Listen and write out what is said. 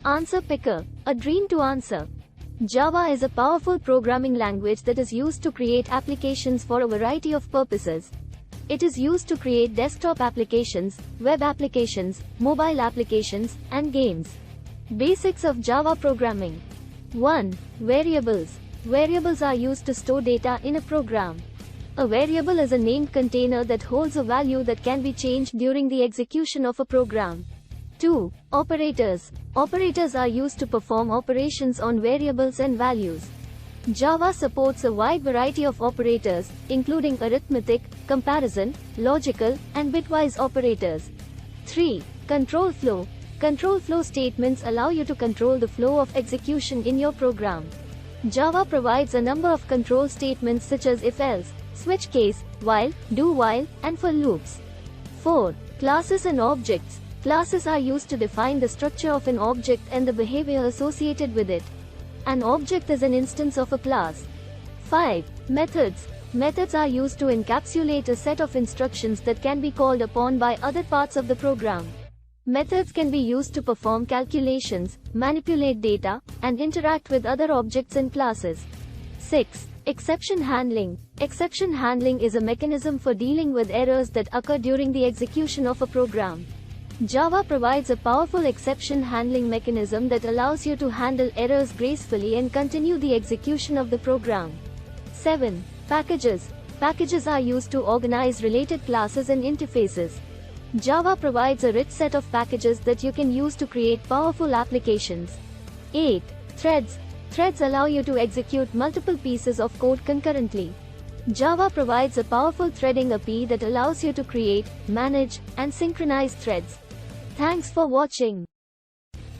AnswerPicker, a dream to answer. Java is a powerful programming language that is used to create applications for a variety of purposes. It is used to create desktop applications, web applications, mobile applications, and games. Basics of Java programming. 1. Variables. Variables are used to store data in a program. A variable is a named container that holds a value that can be changed during the execution of a program. 2. Operators. Operators are used to perform operations on variables and values. Java supports a wide variety of operators, including arithmetic, comparison, logical, and bitwise operators. 3. Control flow. Control flow statements allow you to control the flow of execution in your program. Java provides a number of control statements such as if-else, switch case, while, do-while, and for loops. 4. Classes and objects. Classes are used to define the structure of an object and the behavior associated with it. An object is an instance of a class. 5. Methods. Methods are used to encapsulate a set of instructions that can be called upon by other parts of the program. Methods can be used to perform calculations, manipulate data, and interact with other objects and classes. 6. Exception handling. Exception handling is a mechanism for dealing with errors that occur during the execution of a program. Java provides a powerful exception handling mechanism that allows you to handle errors gracefully and continue the execution of the program. 7. Packages. Packages are used to organize related classes and interfaces. Java provides a rich set of packages that you can use to create powerful applications. 8. Threads. Threads allow you to execute multiple pieces of code concurrently. Java provides a powerful threading API that allows you to create, manage, and synchronize threads. Thanks for watching.